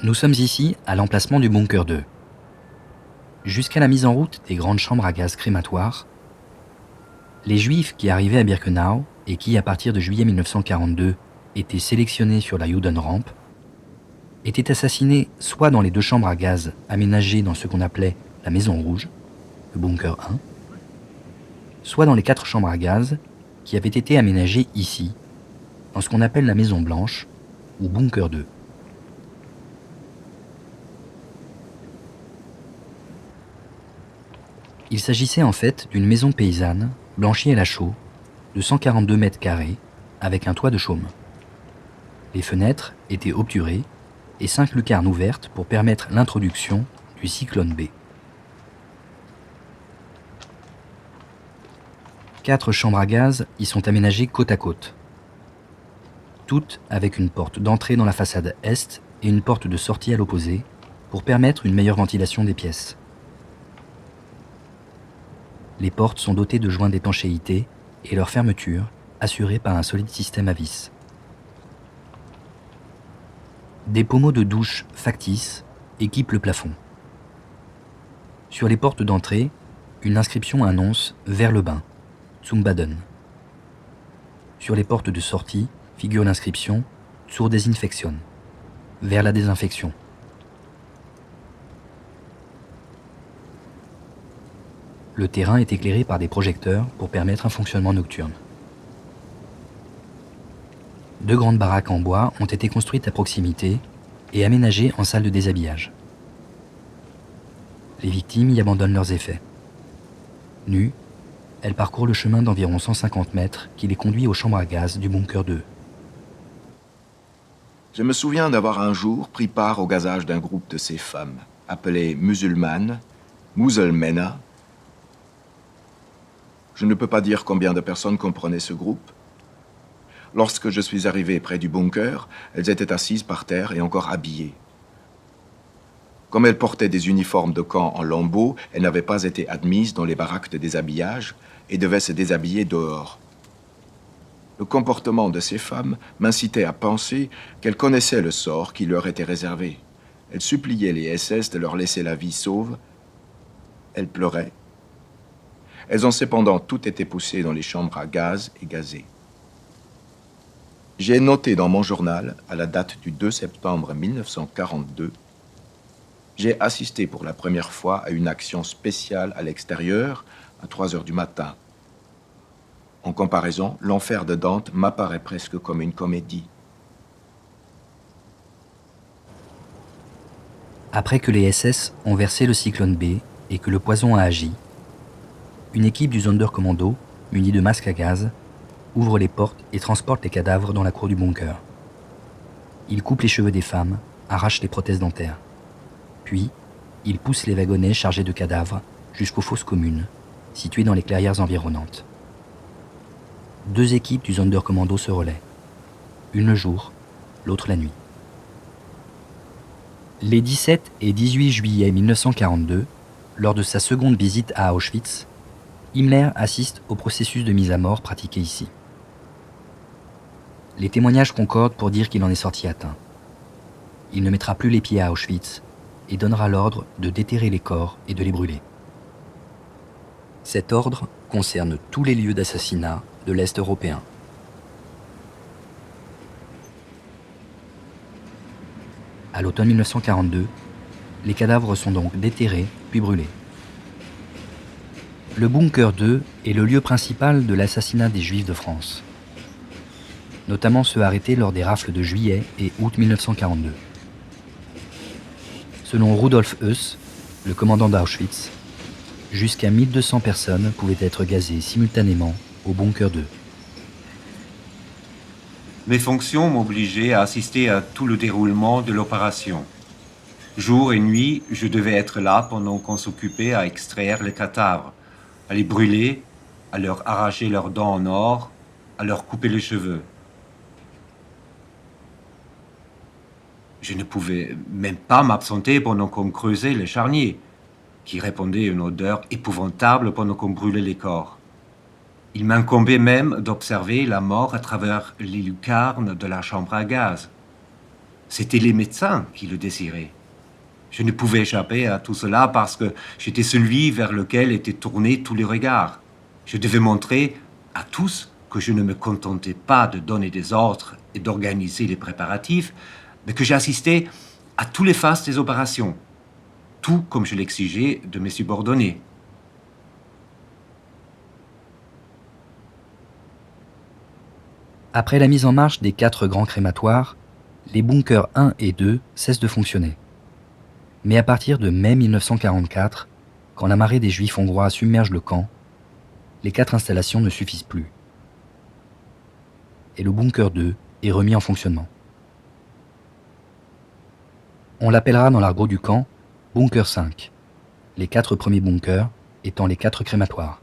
Nous sommes ici à l'emplacement du bunker 2. Jusqu'à la mise en route des grandes chambres à gaz crématoires, les Juifs qui arrivaient à Birkenau et qui, à partir de juillet 1942, étaient sélectionnés sur la Judenramp, étaient assassinés soit dans les 2 chambres à gaz aménagées dans ce qu'on appelait la Maison Rouge, le bunker 1, soit dans les 4 chambres à gaz qui avaient été aménagées ici, dans ce qu'on appelle la Maison Blanche, ou bunker 2. Il s'agissait en fait d'une maison paysanne, blanchie à la chaux, de 142 mètres carrés, avec un toit de chaume. Les fenêtres étaient obturées et 5 lucarnes ouvertes pour permettre l'introduction du cyclone B. 4 chambres à gaz y sont aménagées côte à côte, toutes avec une porte d'entrée dans la façade est et une porte de sortie à l'opposé pour permettre une meilleure ventilation des pièces. Les portes sont dotées de joints d'étanchéité et leur fermeture assurée par un solide système à vis. Des pommeaux de douche factices équipent le plafond. Sur les portes d'entrée, une inscription annonce « Vers le bain » zum Baden. Sur les portes de sortie figure l'inscription « Zur Desinfektion » vers la désinfection. Le terrain est éclairé par des projecteurs pour permettre un fonctionnement nocturne. 2 grandes baraques en bois ont été construites à proximité et aménagées en salle de déshabillage. Les victimes y abandonnent leurs effets. Nues, elles parcourent le chemin d'environ 150 mètres qui les conduit aux chambres à gaz du bunker 2. Je me souviens d'avoir un jour pris part au gazage d'un groupe de ces femmes, appelées musulmanes, Muselmänner. Je ne peux pas dire combien de personnes comprenaient ce groupe. Lorsque je suis arrivé près du bunker, elles étaient assises par terre et encore habillées. Comme elles portaient des uniformes de camp en lambeaux, elles n'avaient pas été admises dans les baraques de déshabillage et devaient se déshabiller dehors. Le comportement de ces femmes m'incitait à penser qu'elles connaissaient le sort qui leur était réservé. Elles suppliaient les SS de leur laisser la vie sauve. Elles pleuraient. Elles ont cependant toutes été poussées dans les chambres à gaz et gazées. J'ai noté dans mon journal, à la date du 2 septembre 1942, j'ai assisté pour la première fois à une action spéciale à l'extérieur à 3 heures du matin. En comparaison, l'enfer de Dante m'apparaît presque comme une comédie. Après que les SS ont versé le cyclone B et que le poison a agi, une équipe du Sonderkommando, munie de masques à gaz, ouvre les portes et transporte les cadavres dans la cour du bunker. Ils coupent les cheveux des femmes, arrachent les prothèses dentaires. Puis, ils poussent les wagonnets chargés de cadavres jusqu'aux fosses communes, situées dans les clairières environnantes. 2 équipes du Sonderkommando se relaient. Une le jour, l'autre la nuit. Les 17 et 18 juillet 1942, lors de sa seconde visite à Auschwitz, Himmler assiste au processus de mise à mort pratiqué ici. Les témoignages concordent pour dire qu'il en est sorti atteint. Il ne mettra plus les pieds à Auschwitz et donnera l'ordre de déterrer les corps et de les brûler. Cet ordre concerne tous les lieux d'assassinat de l'Est européen. À l'automne 1942, les cadavres sont donc déterrés puis brûlés. Le bunker 2 est le lieu principal de l'assassinat des Juifs de France, notamment ceux arrêtés lors des rafles de juillet et août 1942. Selon Rudolf Höss, le commandant d'Auschwitz, jusqu'à 1200 personnes pouvaient être gazées simultanément au bunker 2. Mes fonctions m'obligeaient à assister à tout le déroulement de l'opération. Jour et nuit, je devais être là pendant qu'on s'occupait à extraire les cadavres, à les brûler, à leur arracher leurs dents en or, à leur couper les cheveux. Je ne pouvais même pas m'absenter pendant qu'on creusait les charniers, qui répandaient une odeur épouvantable pendant qu'on brûlait les corps. Il m'incombait même d'observer la mort à travers les lucarnes de la chambre à gaz. C'étaient les médecins qui le désiraient. Je ne pouvais échapper à tout cela parce que j'étais celui vers lequel étaient tournés tous les regards. Je devais montrer à tous que je ne me contentais pas de donner des ordres et d'organiser les préparatifs, mais que j'assistais à toutes les phases des opérations, tout comme je l'exigeais de mes subordonnés. Après la mise en marche des 4 grands crématoires, les bunkers 1 et 2 cessent de fonctionner. Mais à partir de mai 1944, quand la marée des Juifs hongrois submerge le camp, les 4 installations ne suffisent plus. Et le bunker 2 est remis en fonctionnement. On l'appellera dans l'argot du camp bunker 5, les 4 premiers bunkers étant les 4 crématoires.